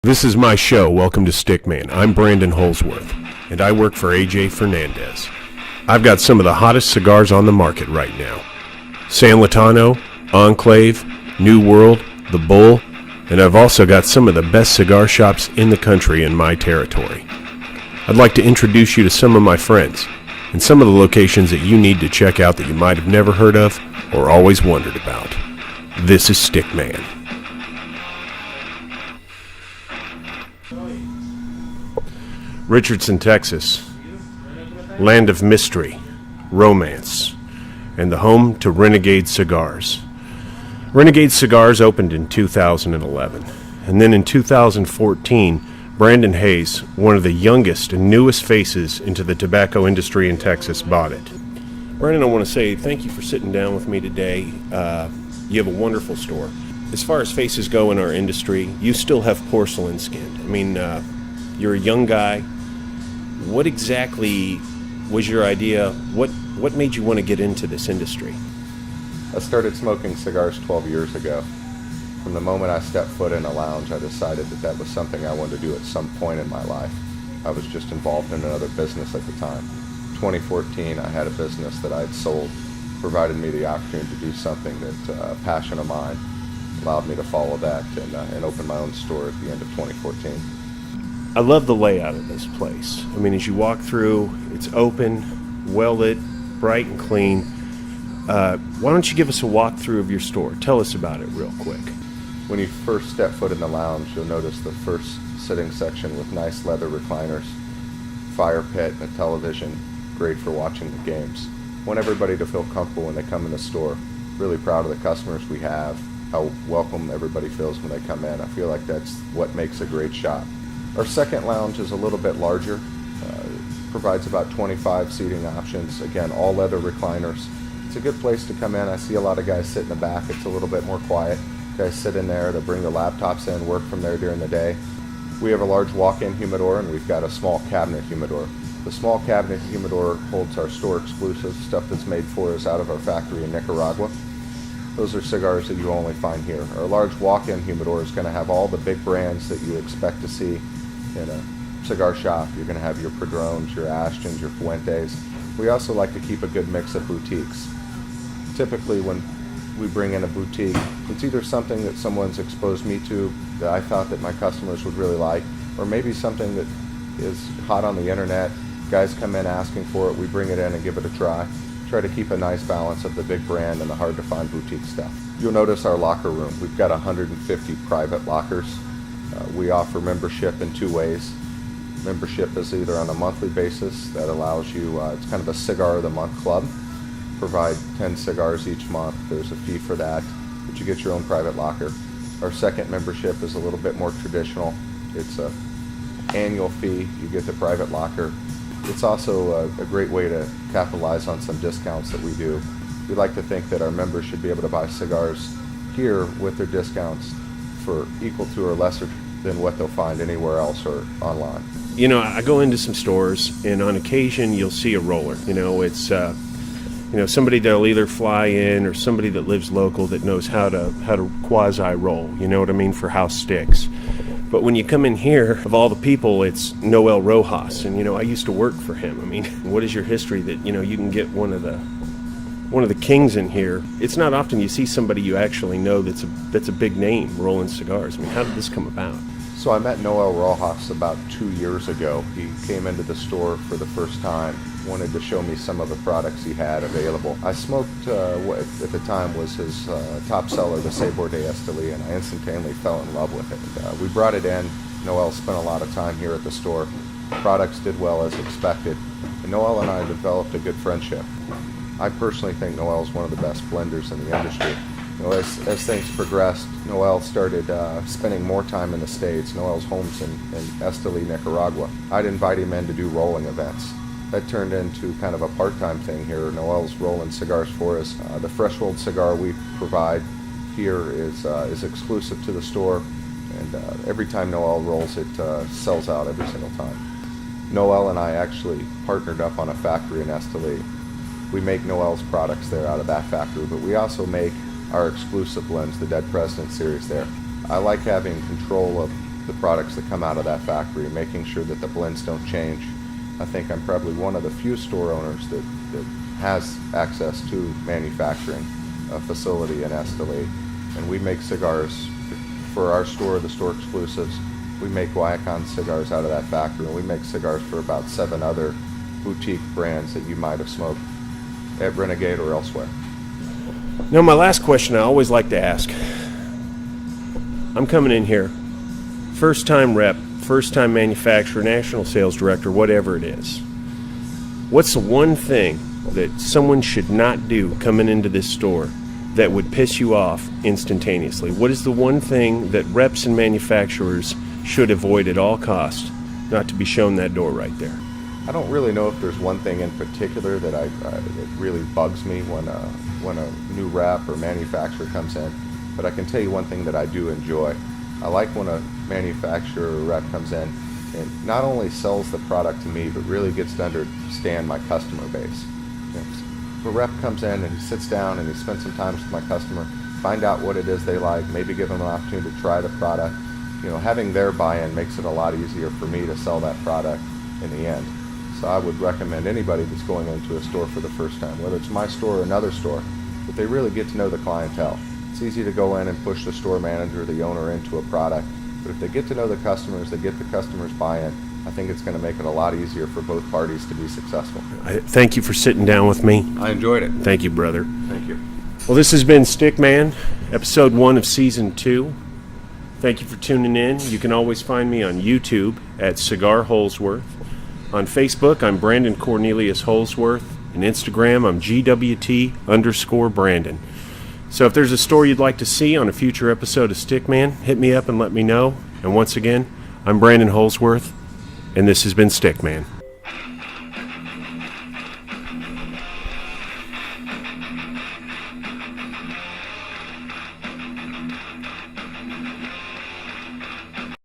This is my show, Welcome to Stickman. I'm Brandon Holzworth, and I work for AJ Fernandez. I've got some of the hottest cigars on the market right now. San Latano, Enclave, New World, The Bull, and I've also got some of the best cigar shops in the country in my territory. I'd like to introduce you to some of my friends, and some of the locations that you need to check out that you might have never heard of or always wondered about. This is Stickman. Richardson, Texas, land of mystery, romance, and the home to Renegade Cigars. Renegade Cigars opened in 2011, and then in 2014, Brandon Hayes, one of the youngest and newest faces into the tobacco industry in Texas, bought it. Brandon, I want to say thank you for sitting down with me today. You have a wonderful store. As far as faces go in our industry, you still have porcelain skin. I mean, you're a young guy. What exactly was your idea? What made you want to get into this industry? I started smoking cigars 12 years ago. From the moment I stepped foot in a lounge, I decided that was something I wanted to do at some point in my life. I was just involved in another business at the time. 2014, I had a business that I had sold, provided me the opportunity to do something that a passion of mine allowed me to follow that and open my own store at the end of 2014. I love the layout of this place. I mean, as you walk through, it's open, well lit, bright and clean. Why don't you give us a walkthrough of your store? Tell us about it real quick. When you first step foot in the lounge, you'll notice the first sitting section with nice leather recliners, fire pit, and a television, great for watching the games. I want everybody to feel comfortable when they come in the store. Really proud of the customers we have, how welcome everybody feels when they come in. I feel like that's what makes a great shop. Our second lounge is a little bit larger, provides about 25 seating options. Again, all leather recliners. It's a good place to come in. I see a lot of guys sit in the back. It's a little bit more quiet. Guys sit in there to bring their laptops in, work from there during the day. We have a large walk-in humidor, and we've got a small cabinet humidor. The small cabinet humidor holds our store exclusive stuff that's made for us out of our factory in Nicaragua. Those are cigars that you only find here. Our large walk-in humidor is going to have all the big brands that you expect to see in a cigar shop. You're going to have your Padrones, your Ashtons, your Fuentes. We also like to keep a good mix of boutiques. Typically when we bring in a boutique, it's either something that someone's exposed me to that I thought that my customers would really like, or maybe something that is hot on the internet. Guys come in asking for it, we bring it in and give it a try. Try to keep a nice balance of the big brand and the hard to find boutique stuff. You'll notice our locker room. We've got 150 private lockers. We offer membership in two ways. Membership is either on a monthly basis that allows you, it's kind of a cigar of the month club. Provide 10 cigars each month. There's a fee for that, but you get your own private locker. Our second membership is a little bit more traditional. It's a annual fee. You get the private locker. It's also a great way to capitalize on some discounts that we do. We like to think that our members should be able to buy cigars here with their discounts for equal to or lesser than what they'll find anywhere else or online. You know, I go into some stores, and on occasion you'll see a roller. You know, it's somebody that'll either fly in or somebody that lives local that knows how to quasi roll. You know what I mean, for house sticks. But when you come in here, of all the people, it's Noel Rojas, and I used to work for him. I mean, what is your history that you can get one of the kings in here? It's not often you see somebody you actually know that's a big name rolling cigars. I mean, how did this come about? So I met Noel Rojas about 2 years ago. He came into the store for the first time, wanted to show me some of the products he had available. I smoked what at the time was his top seller, the Sabor de Esteli, and I instantaneously fell in love with it. And, we brought it in. Noel spent a lot of time here at the store. Products did well as expected, and Noel and I developed a good friendship. I personally think Noel is one of the best blenders in the industry. As things progressed, Noel started spending more time in the States. Noel's home's in Esteli, Nicaragua. I'd invite him in to do rolling events. That turned into kind of a part-time thing here. Noel's rolling cigars for us. The fresh rolled cigar we provide here is exclusive to the store, and every time Noel rolls, it sells out every single time. Noel and I actually partnered up on a factory in Esteli. We make Noel's products there out of that factory, but we also make our exclusive blends, the Dead President series there. I like having control of the products that come out of that factory, making sure that the blends don't change. I think I'm probably one of the few store owners that has access to manufacturing facility in Esteli, and we make cigars for our store, the store exclusives. We make Guayacán cigars out of that factory, and we make cigars for about 7 other boutique brands that you might have smoked at Renegade or elsewhere. Now, my last question I always like to ask. I'm coming in here, first-time rep, first-time manufacturer, national sales director, whatever it is. What's the one thing that someone should not do coming into this store that would piss you off instantaneously? What is the one thing that reps and manufacturers should avoid at all costs not to be shown that door right there? I don't really know if there's one thing in particular that that really bugs me when a new rep or manufacturer comes in, but I can tell you one thing that I do enjoy. I like when a manufacturer or rep comes in and not only sells the product to me, but really gets to understand my customer base. If a rep comes in and he sits down and he spends some time with my customer, find out what it is they like, maybe give them an opportunity to try the product. Having their buy-in makes it a lot easier for me to sell that product in the end. So I would recommend anybody that's going into a store for the first time, whether it's my store or another store, that they really get to know the clientele. It's easy to go in and push the store manager, the owner, into a product, but if they get to know the customers, they get the customers' buy-in, I think it's going to make it a lot easier for both parties to be successful. Thank you for sitting down with me. I enjoyed it. Thank you, brother. Thank you. Well, this has been Stickman, episode 1 of season 2. Thank you for tuning in. You can always find me on YouTube at Cigar Holzworth. On Facebook, I'm Brandon Cornelius Holzworth. And Instagram, I'm GWT_Brandon. So if there's a story you'd like to see on a future episode of Stickman, hit me up and let me know. And once again, I'm Brandon Holzworth, and this has been Stickman.